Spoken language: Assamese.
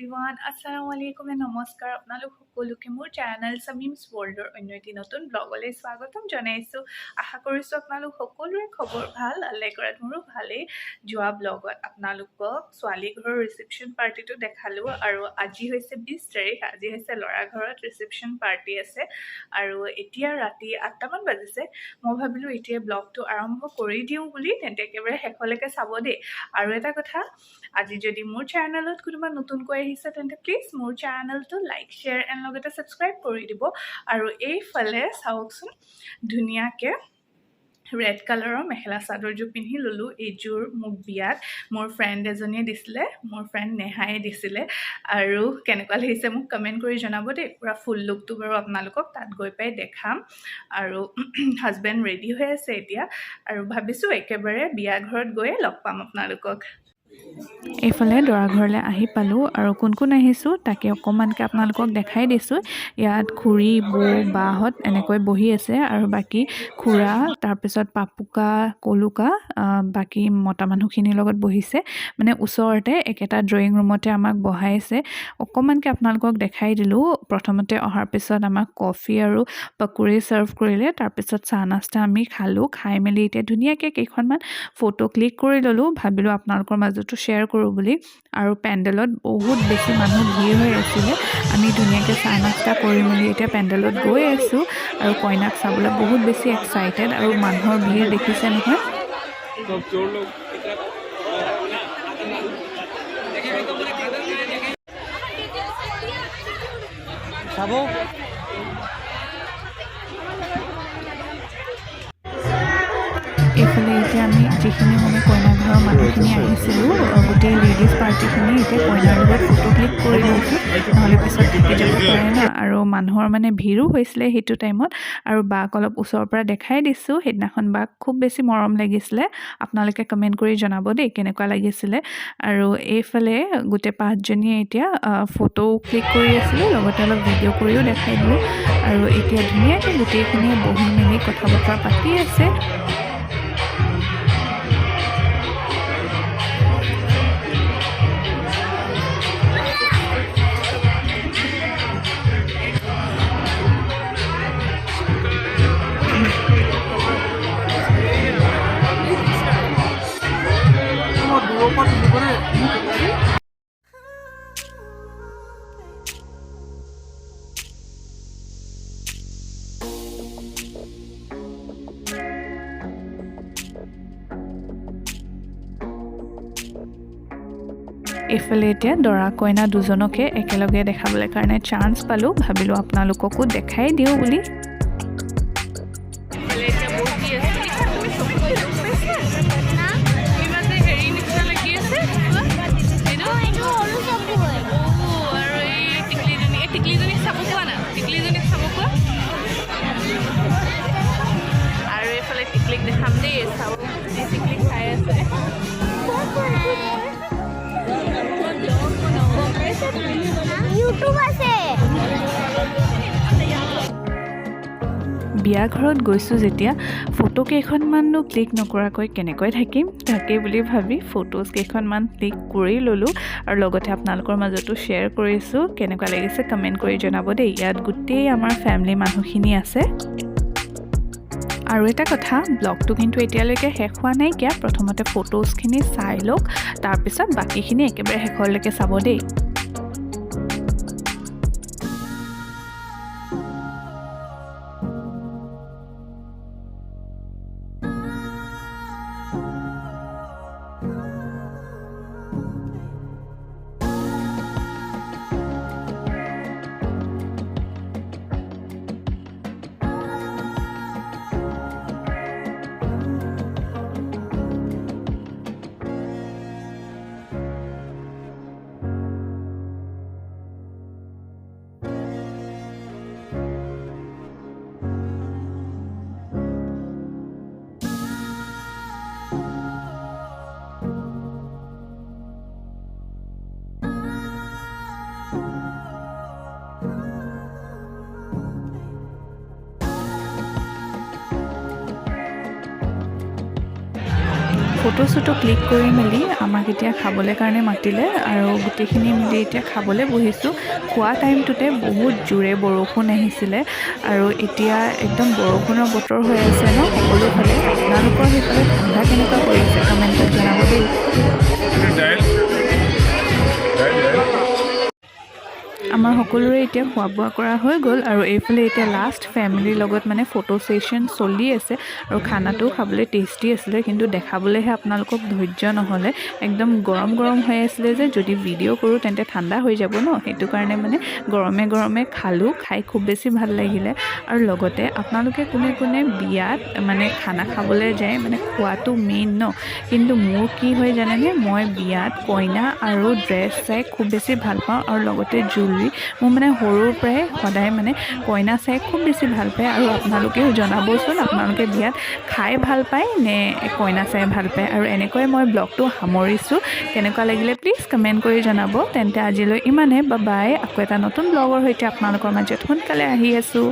এভৰিৱান আসসালামু আলাইকুম নমস্কাৰ আপোনালোক সকলোকে মোৰ চেনেল সামিমছ ৱৰ্ল্ডৰ অন্য এটি নতুন ব্লগলৈ স্বাগতম জনাইছোঁ আশা কৰিছোঁ আপোনালোক সকলোৰে খবৰ ভাল আল্লাহ কৰাত মোৰো ভালেই যোৱা ব্লগত আপোনালোকক ছোৱালী ঘৰৰ ৰিসেপশ্যন পাৰ্টিটো দেখালোঁ আৰু আজি হৈছে 20 তাৰিখ আজি হৈছে ল'ৰা ঘৰত ৰিসেপশ্যন পাৰ্টি আছে আৰু এতিয়া ৰাতি 8টা মান বাজিছে মই ভাবিলোঁ এতিয়া ব্লগটো আৰম্ভ কৰি দিওঁ বুলি তেন্তে একেবাৰে শেষলৈকে চাব দেই আৰু এটা কথা আজি যদি মোৰ চেনেলত কোনোবা নতুনকৈ আহিছে তেন্তে প্লিজ মোৰ চেনেলটো লাইক শ্বেয়াৰ এণ্ড লগতে ছাবস্ক্ৰাইব কৰি দিব আৰু এইফালে চাওকচোন ধুনীয়াকৈ ৰেড কালাৰৰ মেখেলা চাদৰযোৰ পিন্ধি ল'লোঁ এইযোৰ মোক বিয়াত মোৰ ফ্ৰেণ্ড এজনীয়ে দিছিলে মোৰ ফ্ৰেণ্ড নেহায়ে দিছিলে আৰু কেনেকুৱা লাগিছে মোক কমেণ্ট কৰি জনাব দেই পুৰা ফুল লুকটো বাৰু আপোনালোকক তাত গৈ পাই দেখাম আৰু হাজবেণ্ড ৰেডি হৈ আছে এতিয়া আৰু ভাবিছোঁ একেবাৰে বিয়া ঘৰত গৈয়ে লগ পাম আপোনালোকক এইফালে দৰা ঘৰলৈ আহি পালোঁ আৰু কোন কোন আহিছোঁ তাকে অকণমানকৈ আপোনালোকক দেখাই দিছোঁ ইয়াত খুৰী বৌ বাহঁত এনেকৈ বহি আছে আৰু বাকী খুৰা তাৰপিছত পাপুকা কলুকা বাকী মতা মানুহখিনিৰ লগত বহিছে মানে ওচৰতে একেটা ড্ৰয়িং ৰুমতে আমাক বহাইছে অকণমানকৈ আপোনালোকক দেখাই দিলোঁ প্ৰথমতে অহাৰ পিছত আমাক কফি আৰু পকৰি ছাৰ্ভ কৰিলে তাৰপিছত চাহ নাস্তা আমি খালোঁ খাই মেলি এতিয়া ধুনীয়াকৈ কেইখনমান ফটো ক্লিক কৰি ল'লোঁ ভাবিলোঁ আপোনালোকৰ মাজতো শ্বেয়াৰ কৰোঁ বুলি আৰু পেণ্ডেলত বহুত বেছি মানুহ ভিৰ হৈ আছিলে আমি ধুনীয়াকৈ চাহ নাস্তা কৰি মেলি এতিয়া পেণ্ডেলত গৈ আছোঁ আৰু কইনাক চাবলৈ বহুত বেছি এক্সাইটেড আৰু মানুহৰ ভিৰ দেখিছে নহয় চাব এইফালে এতিয়া আমি যিখিনি মানে কইনা ঘৰৰ মানুহখিনি আহিছিলোঁ গোটেই লেডিজ পাৰ্টিখিনি এতিয়া কইনাৰ লগত ফটো ক্লিক কৰি লৈছোঁ নহ'লে পিছত থাকি যাব পাৰে ন আৰু মানুহৰ মানে ভিৰো হৈছিলে সেইটো টাইমত আৰু বাক অলপ ওচৰৰ পৰা দেখাই দিছোঁ সেইদিনাখন বাক খুব বেছি মৰম লাগিছিলে আপোনালোকে কমেণ্ট কৰি জনাব দেই কেনেকুৱা লাগিছিলে আৰু এইফালে গোটেই পাঁচজনীয়ে এতিয়া ফটো ক্লিক কৰি আছিলোঁ লগতে অলপ ভিডিঅ' কৰিও দেখাই দিলোঁ আৰু এতিয়া ধুনীয়াকৈ গোটেইখিনিয়ে বহি মেলি কথা বতৰা পাতি আছে এইফালে এতিয়া দৰা কইনা দুজনকে একেলগে দেখাবলৈ কাৰণে চান্স পালোঁ ভাবিলোঁ আপোনালোককো দেখাই দিওঁ বুলি আৰু এইফালে টিকলিক দেখাম দেই চাব টিকলিক খাই আছে বিয়া ঘৰত গৈছোঁ যেতিয়া ফটো কেইখনমানো ক্লিক নকৰাকৈ কেনেকৈ থাকিম তাকে বুলি ভাবি ফটোজ কেইখনমান ক্লিক কৰি ল'লোঁ আৰু লগতে আপোনালোকৰ মাজতো শ্বেয়াৰ কৰিছোঁ কেনেকুৱা লাগিছে কমেণ্ট কৰি জনাব দেই ইয়াত গোটেই আমাৰ ফেমিলি মানুহখিনি আছে আৰু এটা কথা ব্লগটো কিন্তু এতিয়ালৈকে শেষ হোৱা নাইকিয়া প্ৰথমতে ফটোজখিনি চাই লওক তাৰপিছত বাকীখিনি একেবাৰে শেষলৈকে চাব দেই ফটো চটো ক্লিক কৰি মেলি আমাক এতিয়া খাবলৈ কাৰণে মাতিলে আৰু গোটেইখিনি মিলি এতিয়া খাবলৈ বহিছোঁ। খোৱা টাইমটোতে বহুত জোৰে বৰষুণ আহিছিলে আৰু এতিয়া একদম বৰষুণৰ বতৰ হৈ আছে ন সকলোফালে। আপোনালোকৰ সেইফালে ঠাণ্ডা কেনেকুৱা পৰিছে কমেণ্টত জনাব দেই। আমাৰ সকলোৰে এতিয়া খোৱা বোৱা কৰা হৈ গ'ল আৰু এইফালে এতিয়া লাষ্ট ফেমিলিৰ লগত মানে ফটো ছেশ্যন চলি আছে আৰু খানাটোও খাবলৈ টেষ্টি আছিলে, কিন্তু দেখাবলৈহে আপোনালোকক ধৈৰ্য নহ'লে। একদম গৰম গৰম হৈ আছিলে যে যদি ভিডিঅ' কৰোঁ তেন্তে ঠাণ্ডা হৈ যাব ন, সেইটো কাৰণে মানে গৰমে গৰমে খালোঁ। খাই খুব বেছি ভাল লাগিলে। আৰু লগতে আপোনালোকে কোনে কোনে বিয়াত মানে খানা খাবলৈ যায়, মানে খোৱাটো মেইন ন, কিন্তু মোৰ কি হয় জানেনে, মই বিয়াত কইনা আৰু ড্ৰেছ চাই খুব বেছি ভাল পাওঁ আৰু লগতে জুৱেলাৰী। মোৰ মানে সৰুৰ পৰাই সদায় মানে কইনা চাই খুব বেছি ভাল পায়। আৰু আপোনালোকেও জনাবচোন আপোনালোকে বিয়াত খাই ভাল পায় নে কইনা চাই ভাল পায়। আৰু এনেকৈ মই ব্লগটো সামৰিছোঁ। কেনেকুৱা লাগিলে প্লিজ কমেণ্ট কৰি জনাব। তেন্তে আজিলৈ ইমানে, বাই বাই। আকৌ এটা নতুন ব্লগৰ সৈতে আপোনালোকৰ মাজত সোনকালে আহি আছোঁ।